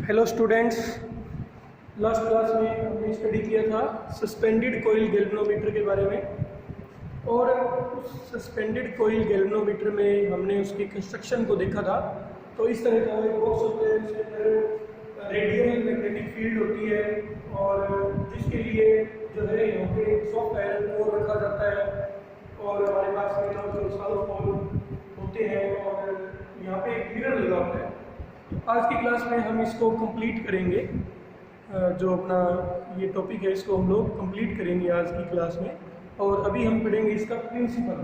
Hello students, last class में हमने study किया था सस्पेंडेड कोइल गैल्वेनोमीटर के बारे में। और उस सस्पेंडेड कोइल गैल्वेनोमीटर में हमने उसकी कंस्ट्रक्शन को देखा था। तो इस तरह का एक बॉक्स होता है, उसके अंदर रेडियल मैग्नेटिक फील्ड होती है और जिसके लिए जो है यहाँ पे सॉफ्ट आयरन कोर रखा जाता है और हमारे पास में जो साउथ पोल होते हैं और यहाँ पे एक मिरर लगा होता है। आज की क्लास में हम इसको कंप्लीट करेंगे। जो अपना ये टॉपिक है इसको हम लोग कंप्लीट करेंगे आज की क्लास में। और अभी हम पढ़ेंगे इसका प्रिंसिपल।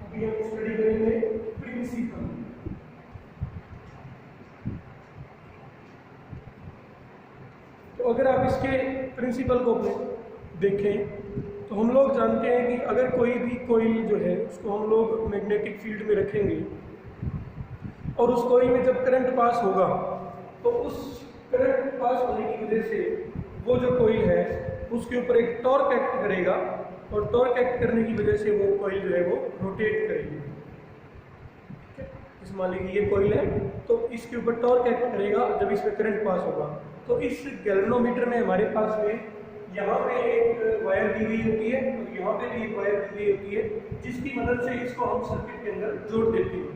अभी हम स्टडी करेंगे प्रिंसिपल। तो अगर आप इसके प्रिंसिपल को देखें तो हम लोग जानते हैं कि अगर कोई भी कोइल जो है उसको हम लोग मैग्नेटिक फील्ड में रखेंगे और उस कोइल में जब करंट पास होगा तो उस करंट पास होने की वजह से वो जो कोइल है उसके ऊपर एक टॉर्क एक्ट करेगा और टॉर्क एक्ट करने की वजह से वो कोइल जो है वो रोटेट करेगी। ठीक है, इस मान लीजिए ये कोइल है तो इसके ऊपर टॉर्क एक्ट करेगा जब इसमें करंट पास होगा। तो इस गैल्वेनोमीटर में हमारे पास में यहाँ पे एक वायर दी हुई होती है और यहाँ पे भी एक वायर दी हुई होती है जिसकी मदद से इसको हम सर्किट के अंदर जोड़ देते हैं।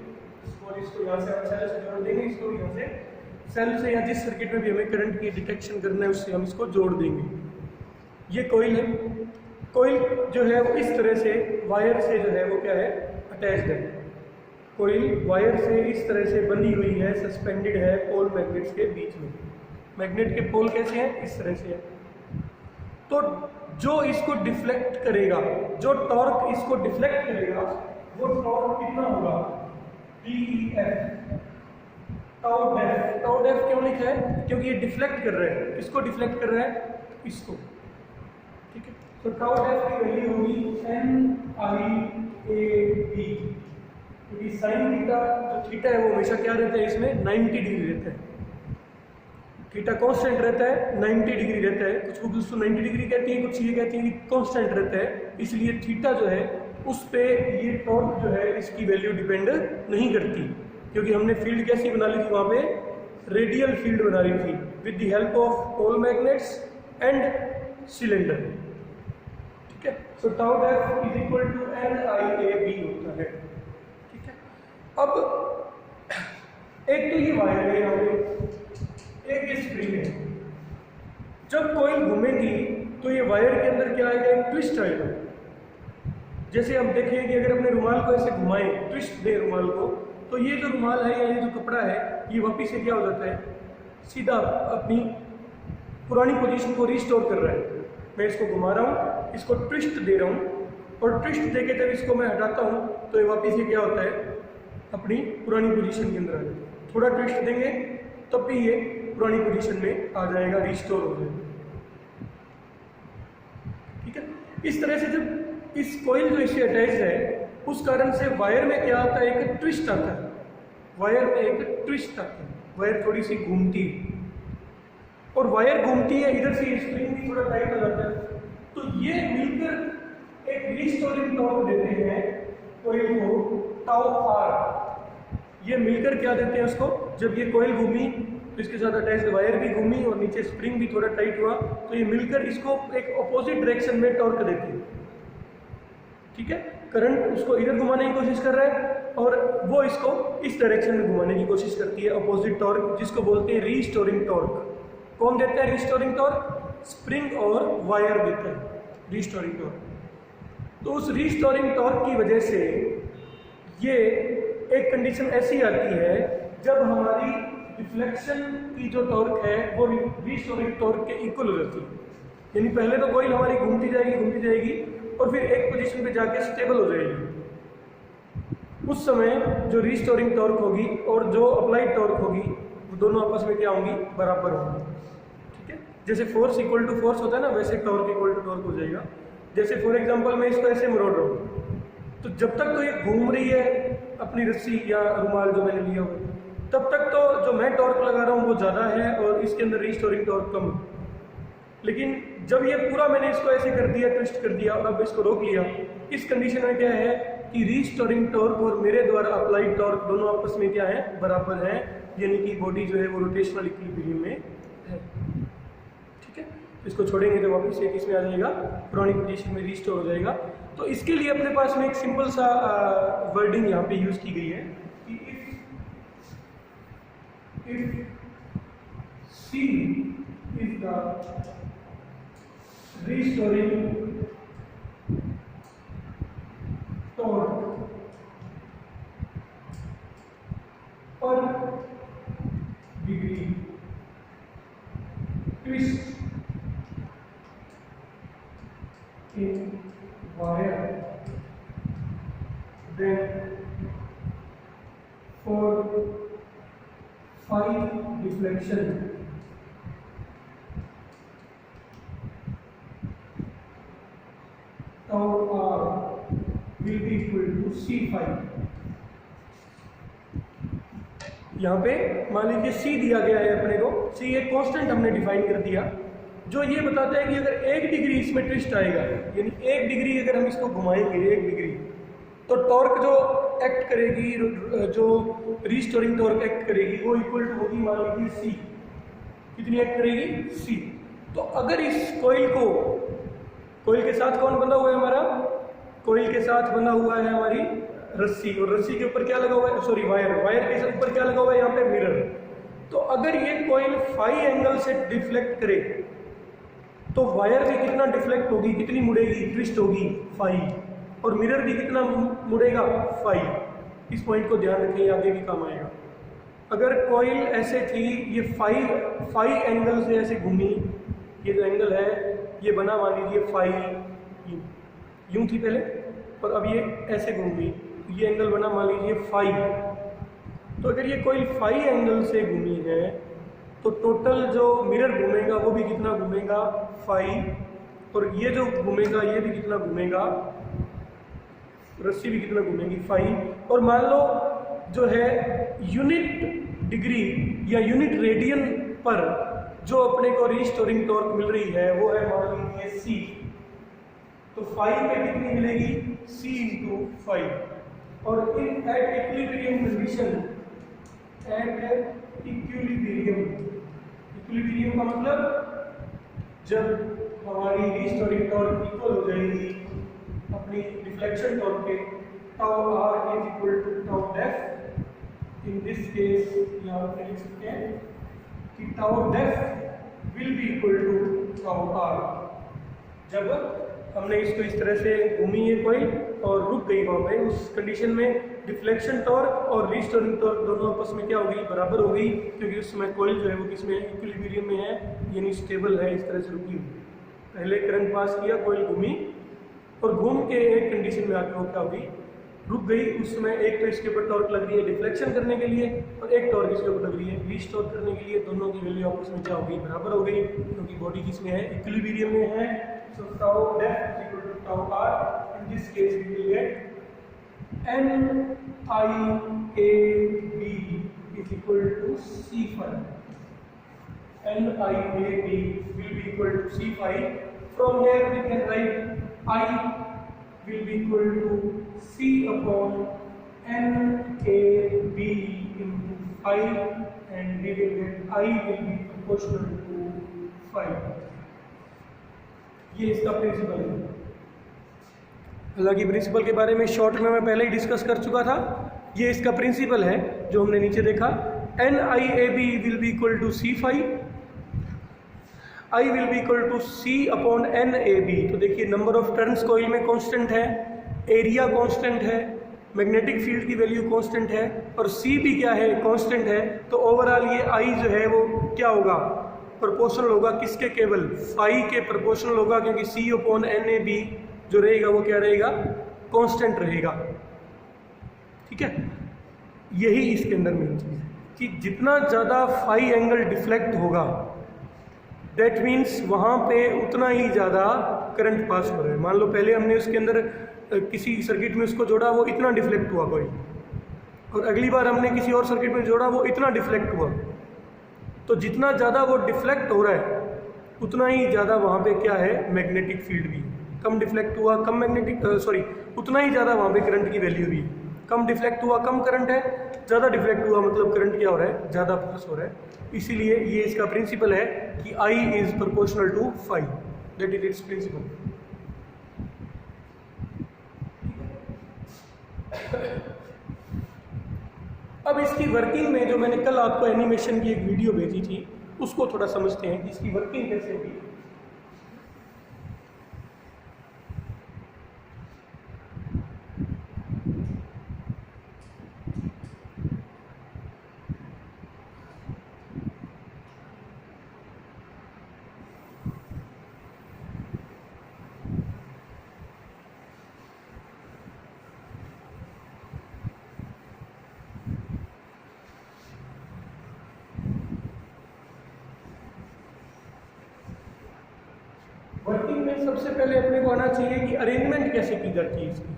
और इसको यहाँ से हम सेल से जोड़ देंगे, इसको यहाँ से सेल से या जिस सर्किट में भी हमें करंट की डिटेक्शन करना है उससे हम इसको जोड़ देंगे। ये कोइल है। कोइल जो है वो इस तरह से वायर से जो है वो क्या है अटैच्ड है। कोइल वायर से इस तरह से बंधी हुई है, सस्पेंडेड है पोल मैग्नेट्स के बीच में। मैग्नेट के पोल कैसे हैं? इस तरह से है। तो जो इसको डिफ्लेक्ट करेगा, जो टॉर्क इसको डिफ्लेक्ट करेगा वो टॉर्क कितना होगा? Tau def. टाउ डेफ क्यों लिखा है? क्योंकि ये डिफ्लेक्ट कर रहा है। किसको डिफ्लेक्ट कर रहा है? इसको। ठीक है, तो टाउ डेफ की वैल्यू होगी NIAB। क्योंकि साइन थीटा जो थीटा है वो हमेशा क्या रहता है, इसमें 90 डिग्री रहता है। थीटा कांस्टेंट रहता है, 90 डिग्री रहता है। कुछ बुक उसको 90 डिग्री कहती है, कुछ ये कहती है कि कांस्टेंट रहता है। इसलिए थीटा जो है उस पे ये टॉर्क जो है इसकी वैल्यू डिपेंड नहीं करती, क्योंकि हमने फील्ड कैसी बना ली थी वहाँ पे? रेडियल फील्ड बना ली थी with the help of pole magnets and cylinder. ठीक है, so tau def is equal to NIAB होता है। ठीक है, अब एक तो ये वायर है यहाँ पे, एक ये स्प्रिंग है। जब कोइल घूमेगी तो ये वायर के अंदर क्या आएगा? एक ट्विस्ट आएगा। जैसे हम देखें कि अगर अपने रुमाल को ऐसे घुमाएं, ट्विस्ट दें रुमाल को, तो ये जो रुमाल है या ये जो कपड़ा है ये वापिस से क्या हो जाता है? सीधा अपनी पुरानी पोजीशन को रिस्टोर कर रहा है। मैं इसको घुमा रहा हूँ, इसको ट्विस्ट दे रहा हूँ और ट्विस्ट देके जब इसको मैं हटाता हूँ तो ये वापिस से क्या होता है? अपनी पुरानी पोजीशन के अंदर आ जाता है। थोड़ा ट्विस्ट देंगे तब भी ये पुरानी पोजीशन में आ जाएगा, रिस्टोर हो जाएगा। ठीक है, इस तरह से जब इस कोइल जो इससे अटैच है उस कारण से वायर में क्या आता है? एक ट्विस्ट आता है। वायर में एक ट्विस्ट आता है, वायर थोड़ी सी घूमती है और वायर घूमती है, इधर से स्प्रिंग भी थोड़ा टाइट हो जाता है। तो ये मिलकर एक रिस्टोरिंग टॉर्क देते हैं कोइल को, टाउ आर। ये मिलकर क्या देते हैं उसको? जब ये कोइल घूमी तो इसके साथ अटैच वायर भी घूमी और नीचे स्प्रिंग भी थोड़ा टाइट हुआ, तो ये मिलकर इसको एक अपोजिट डायरेक्शन में टॉर्क देते हैं। ठीक है, करंट उसको इधर घुमाने की कोशिश कर रहा है और वो इसको इस डायरेक्शन में घुमाने की कोशिश करती है, अपोजिट टॉर्क, जिसको बोलते हैं रीस्टोरिंग टॉर्क। कौन देता है रीस्टोरिंग टॉर्क? स्प्रिंग और वायर देता है रीस्टोरिंग टॉर्क। तो उस रीस्टोरिंग टॉर्क की वजह से ये एक कंडीशन ऐसी आती है जब हमारी डिफ्लेक्शन की जो टॉर्क है वो रीस्टोरिंग टॉर्क के इक्वल हो जाती है। यानी पहले तो कोइल हमारी घूमती जाएगी और फिर एक पोजीशन पे जाके स्टेबल हो जाएगी। उस समय जो रीस्टोरिंग टॉर्क होगी और जो अप्लाइड टॉर्क होगी वो दोनों आपस में क्या होंगी? बराबर होंगी। ठीक है, जैसे फोर्स इक्वल टू फोर्स होता है ना, वैसे टॉर्क इक्वल टू टॉर्क हो जाएगा। जैसे फॉर एग्जांपल मैं इसको ऐसे मरोड़ रहा हूँ तो जब तक तो ये घूम रही है अपनी रस्सी या रुमाल जो मैंने लिया हुआ, तब तक तो जो मैं टॉर्क लगा रहा हूँ वो ज़्यादा है और इसके अंदर रीस्टोरिंग टॉर्क कम है। लेकिन जब ये पूरा मैंने इसको ऐसे कर दिया, ट्विस्ट कर दिया और अब इसको रोक लिया, इस कंडीशन में क्या है कि रीस्टोरिंग टॉर्क और मेरे द्वारा अप्लाइड टॉर्क दोनों आपस में क्या है? बराबर है। यानी कि बॉडी जो है वो रोटेशनल इक्विलिब्रियम में है। ठीक है, इसको छोड़ेंगे तो वापस एक इसमें आ जाएगा, पुरानी पोजीशन में रिस्टोर हो जाएगा। तो इसके लिए अपने पास में एक सिंपल सा वर्डिंग यहाँ पे यूज की गई है कि if C is the restoring torque per degree twist in wire, then for phi deflection tau r will be equal to C phi। यहाँ पे मान लीजिए C दिया गया है अपने को, C एक कांस्टेंट हमने डिफाइन कर दिया जो ये बताता है कि अगर 1 डिग्री इसमें ट्विस्ट आएगा, यानी 1 डिग्री अगर हम इसको घुमाएंगे 1 डिग्री, तो टॉर्क जो एक्ट करेगी, जो रिस्टोरिंग टॉर्क एक्ट करेगी वो इक्वल टू होगी मान लीजिए C। कितनी एक्ट करेगी? C। तो अगर इस कोयल के साथ कौन बंधा हुआ है हमारा? कोयल के साथ बंधा हुआ है हमारी रस्सी, और रस्सी के ऊपर क्या लगा हुआ है? सॉरी वायर के ऊपर क्या लगा हुआ है? यहाँ पे मिरर। तो अगर ये कोयल फाई एंगल से डिफ्लेक्ट करे तो वायर भी कितना डिफ्लेक्ट होगी, कितनी मुड़ेगी, ट्विस्ट होगी? फाई। और मिरर भी कितना मुड़ेगा? फाई। इस पॉइंट को ध्यान रखें, आगे भी काम आएगा। अगर कोयल ऐसे थी, ये फाई एंगल से ऐसे घूमी, ये जो एंगल है ये बना मान लीजिए फाई, यूं थी पहले, और अब ये ऐसे घूमी, ये एंगल बना मान लीजिए फाई। तो अगर ये कोई फाई एंगल से घूमी है तो टोटल जो मिरर घूमेगा वो भी कितना घूमेगा? फाई। और ये जो घूमेगा ये भी कितना घूमेगा? रस्सी भी कितना घूमेगी? फाई। और मान लो जो है यूनिट डिग्री या यूनिट रेडियन पर जो अपने को रिस्टोरिंग टॉर्क मिल रही है वो है मान लीजिए C। तो फाई पे कितनी मिलेगी? C into phi. और in at equilibrium condition, at equilibrium का मतलब जब हमारी रिस्टोरिंग टॉर्क इक्वल हो जाएगी अपनी डिफ्लेक्शन टॉर्क के, tau R is equal to tau def. In this case यहाँ पे लिख सकते हैं कि tau def will be equal to tau R. जब हमने इसको इस तरह से घूमी है कोई और रुक गई वहाँ पे, उस कंडीशन में डिफ्लेक्शन टॉर्क और रिस्टोरिंग टॉर्क दोनों आपस में क्या हो गई? बराबर हो गई, क्योंकि उस समय कोयल जो है वो किसमें? इक्विलिब्रियम में है, यानी स्टेबल है, इस तरह से रुकी हुई। पहले करंट पास किया, कोयल घूमी और घूम के एक कंडीशन में आके वो क्या हो गई? रुक गई। उस समय एक तो इसके ऊपर टॉर्क लग रही है डिफ्लेक्शन करने के लिए और एक टॉर्क इसके ऊपर लग रही है रिस्टोर करने के लिए। दोनों की वैल्यू आपस में क्या हो गई? बराबर हो गई, क्योंकि बॉडी किसमें है? इक्विलिब्रियम में है। So tau def is equal to tau R. In this case we will get NIAB is equal to C phi. NIAB will be equal to C phi. From here we can write I will be equal to C upon NAB into phi, and we will get I will be proportional to phi. ये इसका principal है। हालांकि principal के बारे में short में मैं पहले ही डिस्कस कर चुका था। ये इसका प्रिंसिपल है जो हमने नीचे देखा। NIAB will be equal to C phi, I will be equal to C upon NAB। तो देखिए नंबर ऑफ टर्न्स कोइल में कांस्टेंट है, एरिया कांस्टेंट है, मैग्नेटिक फील्ड की वैल्यू कांस्टेंट है और C भी क्या है? कांस्टेंट है। तो ओवरऑल ये I जो है वो क्या होगा? प्रोपोर्शनल होगा किसके? केवल फाई के प्रोपोर्शनल होगा, क्योंकि C अपॉन NAB जो रहेगा वो क्या रहेगा? कांस्टेंट रहेगा। ठीक है, यही इसके अंदर मेन चीज़ है कि जितना ज़्यादा फाई एंगल डिफ्लेक्ट होगा दैट मीन्स वहाँ पे उतना ही ज़्यादा करंट पास हो रहा है। मान लो पहले हमने उसके अंदर किसी सर्किट में उसको जोड़ा, वो इतना डिफ्लेक्ट हुआ कोई, और अगली बार हमने किसी और सर्किट में जोड़ा, वो इतना डिफ्लेक्ट हुआ। तो जितना ज़्यादा वो डिफ्लेक्ट हो रहा है उतना ही ज़्यादा वहाँ पे क्या है? मैग्नेटिक फील्ड भी। कम डिफ्लेक्ट हुआ, कम मैग्नेटिक उतना ही ज़्यादा वहाँ पे करंट की वैल्यू भी। कम डिफ्लेक्ट हुआ कम करंट है, ज़्यादा डिफ्लेक्ट हुआ मतलब करंट क्या हो रहा है, ज़्यादा पास हो रहा है। इसीलिए ये इसका प्रिंसिपल है कि I is proportional to phi, that is its principle. अब इसकी वर्किंग में जो मैंने कल आपको एनिमेशन की एक वीडियो भेजी थी उसको थोड़ा समझते हैं कि इसकी वर्किंग कैसे होगी। वर्किंग में सबसे पहले अपने को आना चाहिए कि अरेंजमेंट कैसे की जाती है इसकी।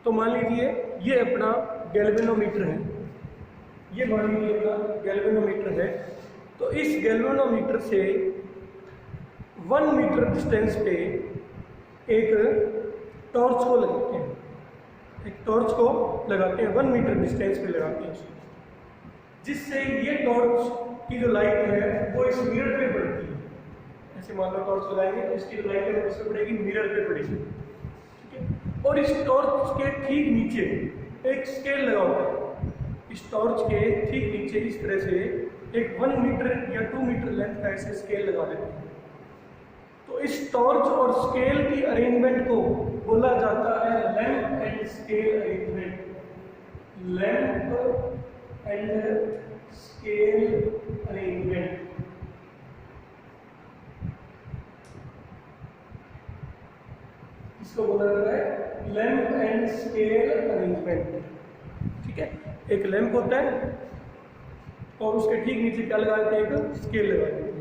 तो मान लीजिए ये अपना गैल्वेनोमीटर है, ये मान लीजिए अपना गैल्वेनोमीटर है। तो इस गैल्वेनोमीटर से 1 मीटर डिस्टेंस पे एक टॉर्च को लगाते हैं, एक टॉर्च को लगाते हैं 1 मीटर डिस्टेंस पे लगाते हैं उसको, जिससे ये टॉर्च की जो लाइट है वो इस मिरर पे पड़ती है। ऐसे मान लो टॉर्च लगाएंगे तो इसकी लाइट है किस पे पड़ेगी, मिरर पे पड़ेगी, ठीक है। और इस टॉर्च के ठीक नीचे एक स्केल लगा होता है, इस टॉर्च के ठीक नीचे इस तरह से एक 1 मीटर या 2 मीटर लेंथ का ऐसे स्केल लगा देते हैं। तो इस टॉर्च और स्केल की अरेंजमेंट को बोला जाता है lamp and scale arrangement, lamp and scale arrangement. इसको बोला जाता है लैंप एंड स्केल अरेंजमेंट, ठीक है। एक लैंप होता है और उसके ठीक नीचे क्या लगाते हैं, एक स्केल लगाते हैं,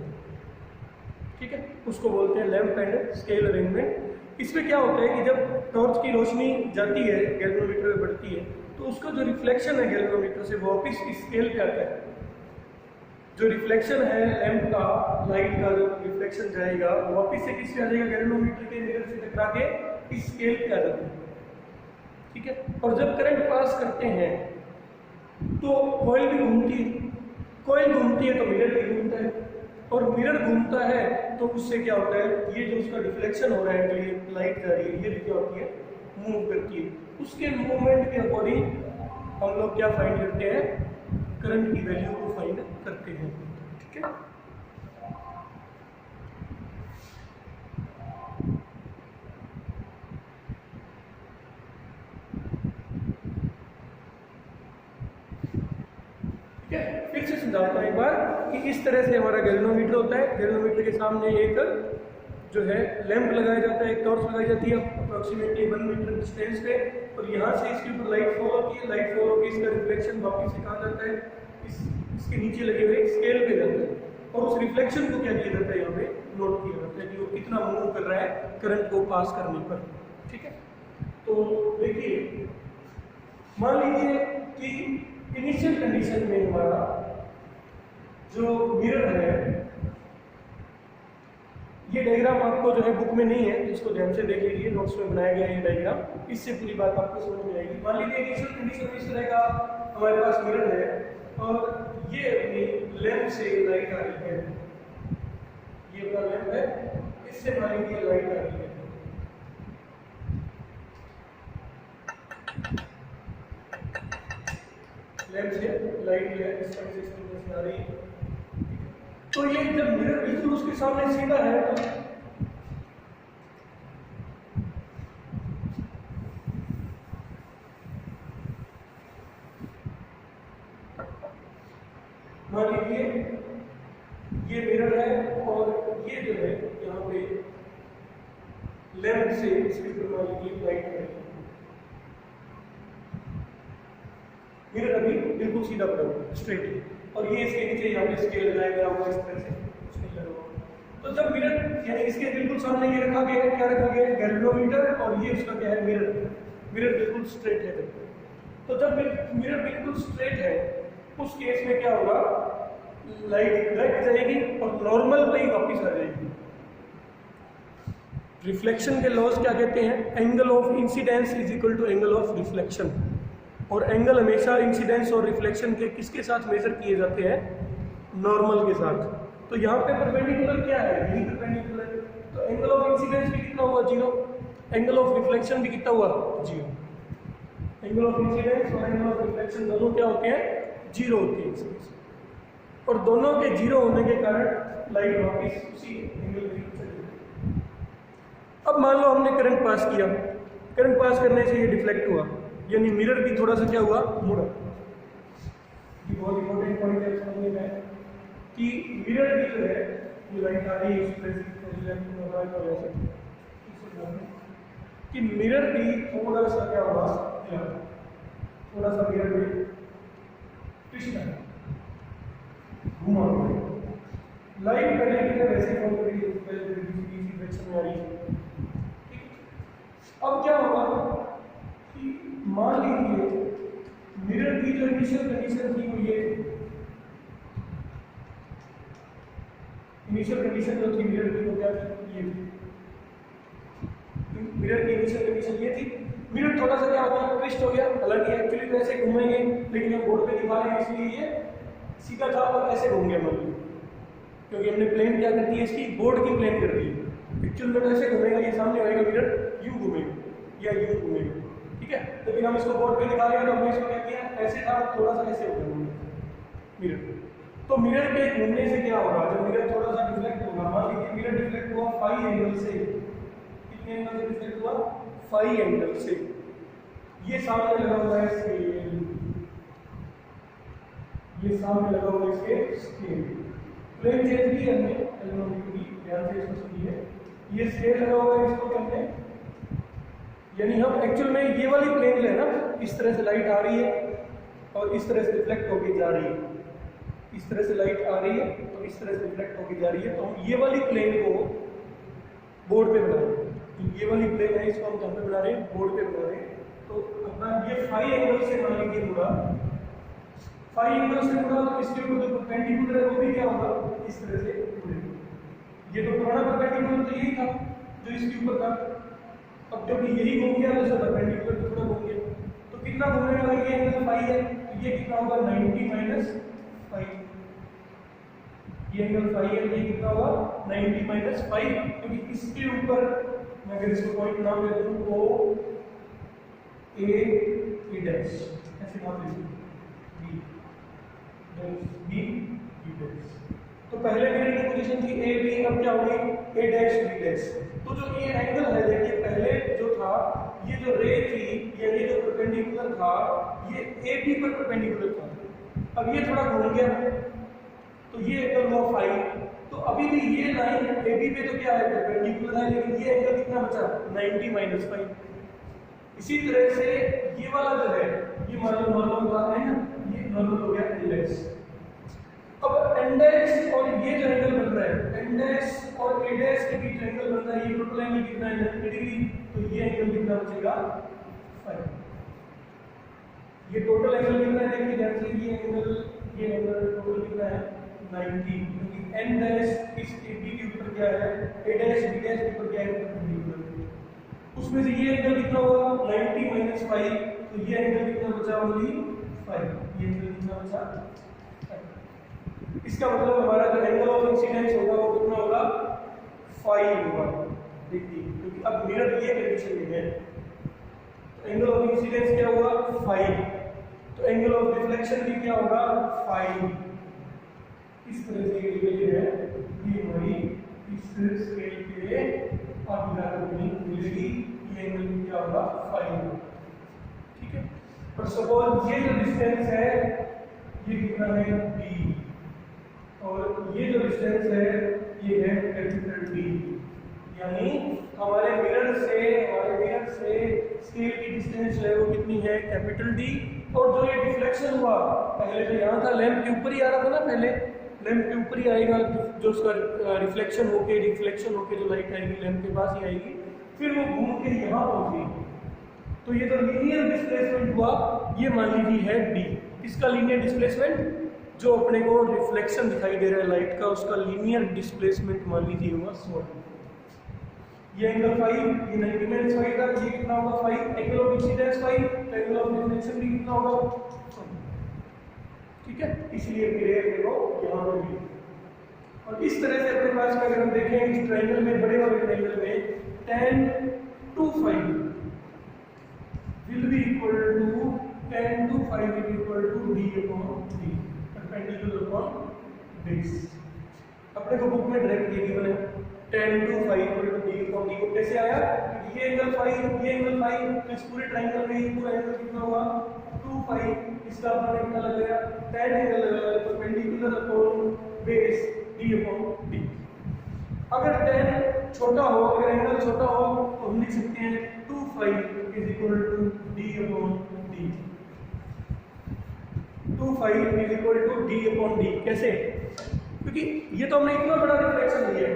ठीक है। उसको बोलते हैं लैंप एंड स्केल अरेंजमेंट। इसमें क्या होता है कि जब टॉर्च की रोशनी जाती है गैल्वेनोमीटर में बढ़ती है तो उसका जो रिफ्लेक्शन है गैल्वेनोमीटर से वो वापिस इस स्केल पे आता है। जो रिफ्लेक्शन है लैंप का, लाइट का जो रिफ्लेक्शन जाएगा वो वापिस से किससे आ जाएगा, गैल्वेनोमीटर के मिरर से टकरा के इस स्केल पे आ जाता है, ठीक है। और जब करंट पास करते हैं तो कॉइल भी घूमती है, कॉइल घूमती है तो मिरर भी घूमता है, और मिरर घूमता है तो उससे क्या होता है, ये जो उसका डिफ्लेक्शन हो रहा है, जो ये लाइट जा रही है, ये भी क्या होती है, मूव करती है। उसके मूवमेंट के अकॉर्डिंग हम लोग क्या फाइंड करते हैं, करंट की वैल्यू को फाइंड करते हैं, ठीक है। फिर से समझाता हूं एक बार कि इस तरह से हमारा गैल्वेनोमीटर होता है। गैल्वेनोमीटर के सामने एक जो है लैंप लगाया जाता है, एक टॉर्च लगाई जाती है अप्रोक्सीमेटली 1 मीटर डिस्टेंस पे, और यहाँ से इसके ऊपर लाइट फॉल होती है, लाइट फॉल होकर इसका रिफ्लेक्शन वापस से कहाँ जाता है, इसके नीचे लगे हुए स्केल पे जाता है, और उस रिफ्लेक्शन को क्या किया जाता है, यहाँ पे नोट किया जाता है कि वो कितना मूव कर रहा है करंट को पास करने पर, ठीक है। तो देखिए मान लीजिए कि इनिशियल कंडीशन में हमारा जो मिरर है, ये डायग्राम आपको जो है बुक में नहीं है, इसको ध्यान से देख लीजिए, नोट्स में बनाया गया है ये डायग्राम, इससे पूरी बात आपको समझ में आएगी। मान लीजिए इनिशियल कंडीशन में इस तरह का हमारे पास मिरर है और ये अपनी लैंप से लाइट आ रही है, ये अपना लैंप है, इससे मान लीजिए लाइट आ रही है, लैंप से लाइट है इस तरह से आ रही है। तो ये जब मिरर बिल्कुल उसके सामने सीधा है तो मान लीजिए ये मिरर है और ये जो है यहाँ पे लैंप से इसके ऊपर मान लीजिए लाइट है, मिरर अभी बिल्कुल सीधा पड़ा हुआ स्ट्रेट है, और ये इसके नीचे यहाँ पे स्केल लगाया गया हुआ इस तरह से स्केल लगा हुआ। तो जब मिरर यानी इसके बिल्कुल सामने ये रखा गया है, क्या रखा गया है, गैल्वेनोमीटर, और ये उसका क्या है, मिरर, मिरर बिल्कुल स्ट्रेट है। तो जब मिरर बिल्कुल स्ट्रेट है उस केस में क्या होगा, लाइट डायरेक्ट जाएगी और नॉर्मल पे ही वापिस आ जाएगी। रिफ्लेक्शन के लॉज क्या कहते हैं, angle of incidence is equal to angle of reflection. और एंगल हमेशा इंसिडेंस और रिफ्लेक्शन के किसके साथ मेजर किए जाते हैं? नॉर्मल के साथ। तो यहाँ पे परपेंडिकुलर क्या है? यही परपेंडिकुलर है। तो एंगल ऑफ इंसिडेंस भी कितना हुआ? 0। एंगल ऑफ रिफ्लेक्शन भी कितना हुआ? 0। एंगल ऑफ इंसिडेंस और एंगल ऑफ रिफ्लेक्शन दोनों क्या होते हैं? 0 होते हैं। और दोनों के 0 होने के कारण लाइट वापस उसी एंगल पे चली। अब मान लो हमने करंट पास किया, करंट पास करने से ये डिफ्लेक्ट हुआ, यानी मिरर भी थोड़ा सा क्या हुआ? मुड़ा। ये बहुत इंपॉर्टेंट पॉइंट है समझने में कि मिरर भी जो है ये लाइट आ रही है इस तरह से कि मिरर भी थोड़ा सा क्या हुआ? थोड़ा सा मिरर भी ट्विस्ट है, घुमा हुआ। लाइट पहले की तरह वैसे फॉलो करेगी डायरेक्शन में आ रही है। अब क्या होगा कि मान लीजिए मिरर की जो इनिशियल कंडीशन थी वो ये, इनिशियल कंडीशन जो थी मिरर की वो क्या थी? ये थी। मिरर की इनिशियल कंडीशन ये थी। मिरर थोड़ा सा क्या होता है? ट्विस्ट हो गया। हालांकि एक्चुअली तो ऐसे घूमेंगे, लेकिन हम बोर्ड पे दिखा रहे हैं इसलिए ये सीधा था और ऐसे घूम गया मान लो, क्योंकि हमने प्लेन क्या कर दी है इसकी? बोर्ड की प्लेन कर दी है। एक्चुअल में तो ऐसे घूमेगा, ये सामने आएगा मिरर, यूं घूमेगा या यूं घूमेगा, ठीक है। लेकिन हम इसको बोर्ड पे दिखा रहे हैं तो हमने इसको क्या किया? ऐसे था, थोड़ा सा ऐसे हो गया मिरर। तो मिरर के घूमने से क्या होगा? जब मिरर थोड़ा सा डिफ्लेक्ट होगा, मान लीजिए मिरर डिफ्लेक्ट हुआ फाई एंगल से। कितने एंगल से डिफ्लेक्ट हुआ? फाई एंगल से। ये सामने लगा हुआ है स्केल, ये सामने लगा हुआ है इसके स्केल। प्लेन चेंज की हमने ट्रिग्नोमेट्री ध्यान से इसको सुनिए। ये स्केल लगा हुआ है, इसको कहते हैं, यानी हम एक्चुअल में ये वाली प्लेन है ना, इस तरह से लाइट आ रही है और इस तरह से रिफ्लेक्ट होकर जा रही है। इस तरह से लाइट आ रही है तो इस तरह से रिफ्लेक्ट होकर जा रही है। तो हम ये वाली प्लेन को बोर्ड पे बना रहे हैं। तो ये वाली प्लेन है, इसको हम कहाँ पे बना रहे हैं? बोर्ड पे बना रहे हैं। तो अपना ये फाई एंगल से मान लीजिए मुड़ा, फाई एंगल से मुड़ा तो इसके ऊपर जो परपेंडिकुलर है वो भी क्या होगा? इस तरह से मुड़ेगा। ये तो पुराना परपेंडिकुलर तो यही था जो इसके ऊपर था। अब जब यही घूम गया तो परपेंडिकुलर भी थोड़ा घूम गया। तो कितना घूमेगा? अगर ये एंगल फाई है तो ये कितना होगा? 90 माइनस फाई। ये एंगल फाई है, ये कितना होगा? 90 माइनस फाई, क्योंकि इसके ऊपर मैं अगर इसको पॉइंट नाम दे दूं ओ ए डैश, ऐसे नाम दे दूं बी डैश। तो पहले मिरर की पोजीशन थी ए बी, अब क्या होगी? ए डैश बी डैश। तो जो ये एंगल है देखिए, पहले जो था ये जो रे थी या ये जो परपेंडिकुलर था ये ए बी पर परपेंडिकुलर था। अब ये थोड़ा घूम गया तो ये एंगल हुआ फाई। तो अभी भी ये लाइन ए बी पे तो क्या है? परपेंडिकुलर है, लेकिन ये एंगल कितना बचा? 90 माइनस फाई। इसी तरह से ये वाला जो है ये मान लो नॉर्मल बात है ना, ये नॉर्मल हो गया एन डैश। अब एन डैश और ये जो एंगल बन रहा है, एन डैश और ए डैश के बीच एंगल बन रहा है, ये टोटल एंगल कितना है? 90 डिग्री। तो ये एंगल कितना बचेगा? फाई। ये टोटल एंगल कितना है? देखिए ध्यान से, ये एंगल टोटल कितना है? 90, क्योंकि एन डैश इस ए बी के ऊपर क्या है? ए डैश बी डैश के ऊपर क्या है? परपेंडिकुलर। उसमें से ये एंगल कितना होगा? 90 माइनस फाई। तो ये एंगल कितना बचा? Only phi. ये एंगल कितना बचा? इसका मतलब हमारा जो एंगल ऑफ इंसिडेंस होगा वो कितना होगा? फाई होगा। देखिए, क्योंकि अब मिरर ये कंडीशन में है, तो एंगल ऑफ इंसिडेंस क्या होगा? फाई। तो एंगल ऑफ रिफ्लेक्शन भी क्या होगा? फाई। इस तरह से ये है, ये हमारी इस स्केल पे आप मिलेगी, ये एंगल क्या होगा? फाई होगा, ठीक है। पर सपोज ये जो डिस्टेंस है ये कितना है? डी, और ये जो डिस्टेंस है ये है कैपिटल डी। यानी हमारे मिरर से स्केल की डिस्टेंस है वो कितनी है? Capital D. और जो ये डिफ्लेक्शन हुआ, पहले तो यहाँ था, लैंप के ऊपर ही आ रहा था ना, पहले लैंप के ऊपर ही आएगा, जो उसका रिफ्लेक्शन होके जो लाइट आएगी लैंप के पास ही आएगी, फिर वो घूम के यहाँ पहुँचेगी। तो ये जो लीनियर डिस्प्लेसमेंट हुआ ये मान लीजिए है डी। इसका लीनियर डिस्प्लेसमेंट जो अपने को रिफ्लेक्शन दिखाई दे रहा है लाइट का, उसका लीनियर डिस्प्लेसमेंट मान लीजिए हुआ 100। ये एंगल फाइव, ये 90 माइनस फाइव था, ये कितना होगा 5, angle of incidence 5, angle of reflection भी कितना होगा 5। ठीक है, इसलिए मिरर देखो यहाँ पर भी। और इस तरह से अपने पास में अगर हम देखें इस ट्रायंगल में, बड़े वाले ट्रायंगल में tan 2 5 will be equal to tan 2 5 will be equal to d upon d, perpendicular upon base। अपने को बुक में डायरेक्ट ये गिवन है tan 2 5 equal to d upon d। को कैसे आया? ये एंगल 5, ये एंगल 5, तो इस पूरे ट्रायंगल में ये पूरा एंगल कितना हुआ 2 5, इसका अपना कितना लगाया tan एंगल लगाया perpendicular upon base d upon d। अगर tan छोटा हो, अगर एंगल छोटा हो तो हम लिख सकते हैं 2 5 is equal to d upon d। 2 5 is equal to d upon d। कैसे? क्योंकि ये तो हमने इतना बड़ा रिफ्लेक्शन लिया है।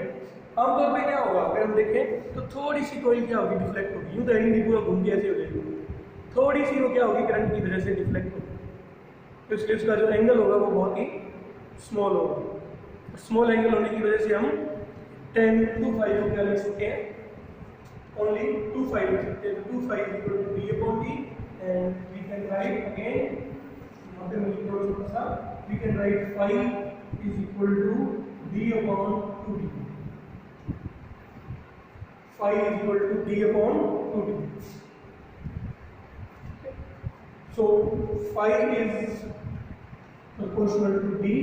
आमतौर पे क्या होगा अगर हम देखें तो थोड़ी सी कोई क्या होगी डिफ्लेक्ट होगी, यूं तो नहीं पूरा घूम के ऐसे हो जाएगी, थोड़ी सी वो क्या होगी करंट की वजह से डिफ्लेक्ट होगी, तो इसलिए उसका जो एंगल होगा वो बहुत ही स्मॉल होगा। स्मॉल एंगल होने की वजह से हम tan 2 5 को क्या लिख सकते हैं, ओनली 2 5 लिख सकते हैं। 2 5 equal to d upon d and we can write again, यहाँ पे मैं लिख रहा हूँ छोटा सा, we can write 5 is equal to d upon 2d। 5 is equal to d upon 2d। So 5 is proportional to d,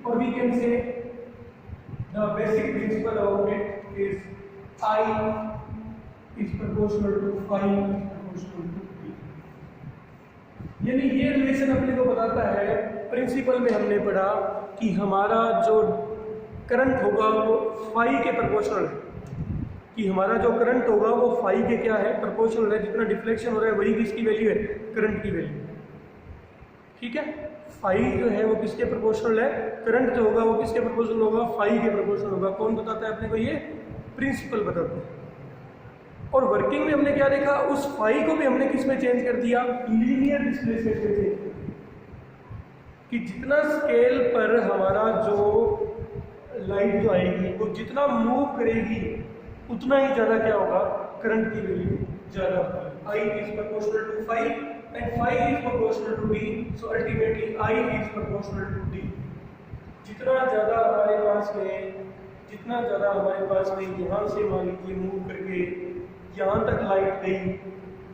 or we can say the basic principle about it is I is proportional to 5 is proportional to d। यानी ये relation अपने को बताता है, principal में हमने पढ़ा कि हमारा जो करंट होगा वो फाई के प्रोपोर्शनल है, कि हमारा जो करंट होगा वो फाई के क्या है प्रोपोर्शनल है, जितना डिफ्लेक्शन हो रहा है वही किसकी वैल्यू है, करंट की वैल्यू। ठीक है, फाई जो है वो किसके प्रोपोर्शनल है, करंट जो होगा वो किसके प्रोपोर्शनल होगा, फाई के प्रोपोर्शनल होगा। कौन बताता है अपने को, ये प्रिंसिपल बताता है। और वर्किंग में हमने क्या देखा, उस फाई को भी हमने किस में चेंज कर दिया, लीनियर डिस्प्लेसमेंट में चेंज कर दिया, कि जितना स्केल पर हमारा जो लाइट जो आएगी वो जितना मूव करेगी उतना ही ज़्यादा क्या होगा, करंट की वैल्यू ज़्यादा होगी। I is proportional to phi and phi is proportional to d, so ultimately I is proportional to d। जितना ज़्यादा हमारे पास में यहाँ से मान लीजिए मूव करके यहाँ तक लाइट गई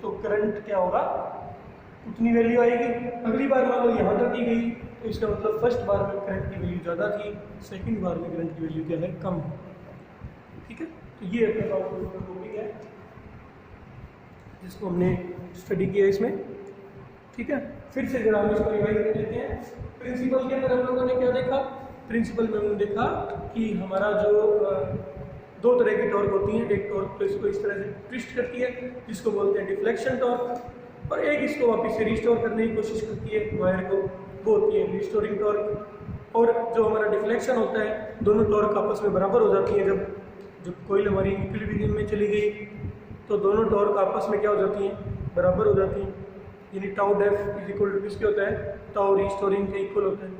तो करंट क्या होगा, उतनी वैल्यू आएगी। अगली बार मान लो यहाँ तक ही गई तो इसका मतलब फर्स्ट बार में करंट की वैल्यू ज़्यादा थी, सेकंड बार में करंट की वैल्यू क्या है, कम है। ठीक है, तो ये अपने पास टॉपिक है जिसको हमने स्टडी किया इसमें। ठीक है, फिर से जरा हम इसको रिवाइज कर लेते हैं। प्रिंसिपल के अंदर हम लोगों ने क्या देखा, प्रिंसिपल में हमने देखा कि हमारा जो दो तरह की टॉर्क होती है, एक टॉर्क तो इसको इस तरह से ट्विस्ट करती है जिसको बोलते हैं डिफ्लेक्शन टॉर्क, और एक इसको वापस से रिस्टोर करने की कोशिश करती है वायर को, वो होती है रिस्टोरिंग टॉर्क। और जो हमारा डिफ्लेक्शन होता है, दोनों टॉर्क आपस में बराबर हो जाती है। जब कोई हमारी इक्विलिब्रियम में चली गई तो दोनों टॉर्क आपस में क्या हो जाती हैं, बराबर हो जाती हैं। यानी tau def is equal to किसके होता है, टाउ रिस्टोरिंग के इक्वल होता है।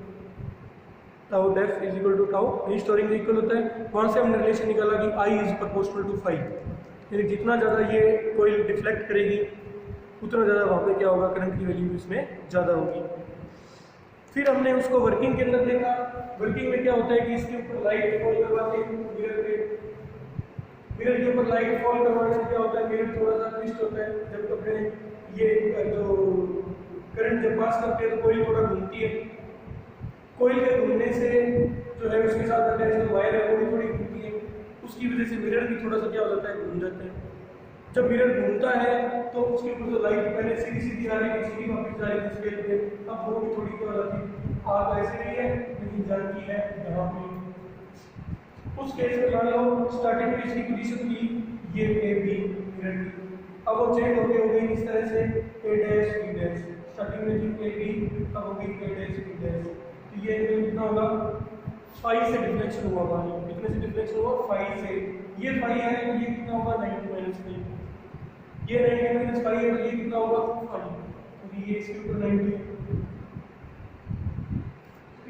Tau def is equal to tau restoring के इक्वल होता है। वहाँ से हमने रिलेशन निकाला कि आई इज प्रोपोर्शनल टू 5, यानी जितना ज़्यादा ये कोई डिफ्लेक्ट करेगी उतना ज़्यादा वहाँ पे क्या होगा, करंट की वैल्यू इसमें ज़्यादा होगी। फिर हमने उसको वर्किंग के अंदर देखा। वर्किंग में क्या होता है कि इसके ऊपर लाइट फॉल करवाते हैं मिरर के ऊपर लाइट फॉल करवाने से क्या होता है, मिरर थोड़ा सा ट्विस्ट होता है। जब अपने ये जो करंट जब पास करते हैं तो कोईल थोड़ा घूमती है, कोईल के घूमने से जो है उसके साथ अटैच जो वायर है वो भी थोड़ी घूमती है, उसकी वजह से मिरर भी थोड़ा सा क्या हो जाता है, घूम जाता है। जब मिरर घूमता है तो उसके ऊपर जो लाइट पहले सीधी सीधी आ रही है, सीधी वापस जा रही है स्केल पे, अब वो भी थोड़ी क्या हो जाती है, आप ऐसे नहीं है लेकिन जाती है यहाँ पे। उस केस में मान लो स्टार्टिंग में इसकी पोजीशन थी ये ए बी मिरर की, अब वो चेंज होके हो गई इस तरह से ए डैश बी डैश। स्टार्टिंग में थी ए बी, अब हो गई ए डैश बी डैश। तो ये कितना होगा, 5 से डिफ्लेक्शन हुआ, मान लो कितने से डिफ्लेक्शन हुआ, 5 से। ये 5 है, ये कितना होगा 90 माइनस 5, ये 90 माइनस 5 है, तो ये कितना होगा 5, क्योंकि ये इसके ऊपर 90 है,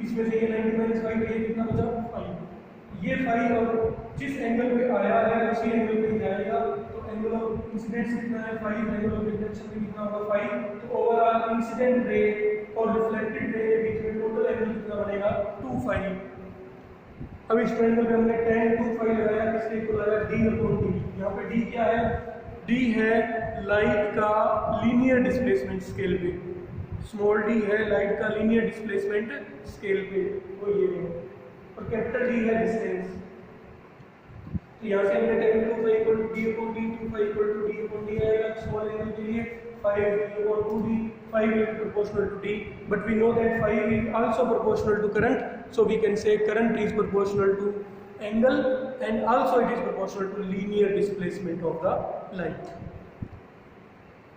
इसमें से ये 90 माइनस 5 है, ये कितना बचा 5। ये 5 और जिस एंगल पे आया है उसी एंगल पे जाएगा। तो एंगल ऑफ इंसिडेंस कितना है 5, एंगल ऑफ रिफ्लेक्शन भी कितना होगा 5। तो ओवरऑल इंसिडेंट रे और रिफ्लेक्टेड रे के बीच में टोटल एंगल कितना बनेगा 2 अब इस ट्रायंगल में हमने tan 2 लगाया, किसके इक्वल आया d/d। यहाँ पे d क्या है, d है लाइट का लीनियर डिस्प्लेसमेंट स्केल पे, स्मॉल d है लाइट का लीनियर डिस्प्लेसमेंट स्केल पे, वो ये है, और कैपिटल D है डिस्टेंस। तो यहाँ से हमने tan 2 equal to d/d, 2 equal to d/d आएगा स्मॉल एंगल के लिए, 5 5 is proportional to d, but we know that 5 is also proportional to current, so we can say current is proportional to angle and also it is proportional to linear displacement of the light.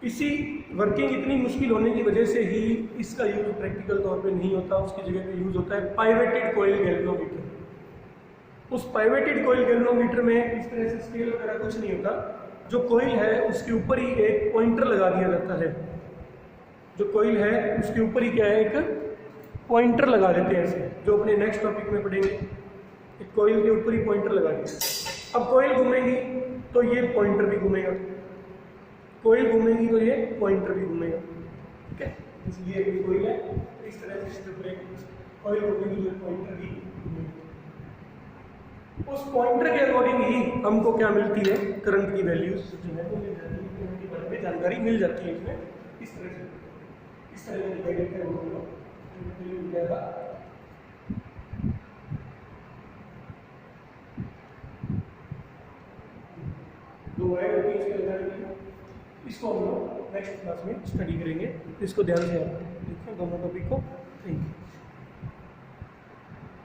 इसी working इतनी मुश्किल होने की वजह से ही इसका use practical तौर पे नहीं होता, उसकी जगह पे यूज होता है पाइवेटेड कॉइल गैल्वेनोमीटर। उस पाइवेटेड कॉइल गैल्वेनोमीटर में इस तरह से स्केल वगैरह कुछ नहीं होता, जो कॉइल है उसके ऊपर ही एक पॉइंटर लगा दिया जाता है, जो कॉइल है उसके ऊपर ही क्या है एक पॉइंटर लगा देते हैं ऐसे, जो अपने नेक्स्ट टॉपिक में पढ़ेंगे। एक कॉइल के ऊपर ही पॉइंटर लगा दिया, अब कॉइल घूमेगी तो ये पॉइंटर भी घूमेगा, कॉइल घूमेगी तो ये पॉइंटर भी घूमेगा, ठीक है। इसलिए एक कॉइल है, इस तरह से इसके ऊपर एक कॉइल घूमेगी तो पॉइंटर भी घूमेगा। उस पॉइंटर के अकॉर्डिंग ही हमको क्या मिलती है, करंट की वैल्यूज जो है वो मिल जाती है, करंट के बारे में जानकारी मिल जाती है इसमें। इस तरह से इस तरह से डिवाइडेड करेंगे दो वायर होती है इसके अंदर। इसको हम लोग नेक्स्ट क्लास में स्टडी करेंगे, इसको ध्यान से आप देखिए दोनों टॉपिक को। Thank you.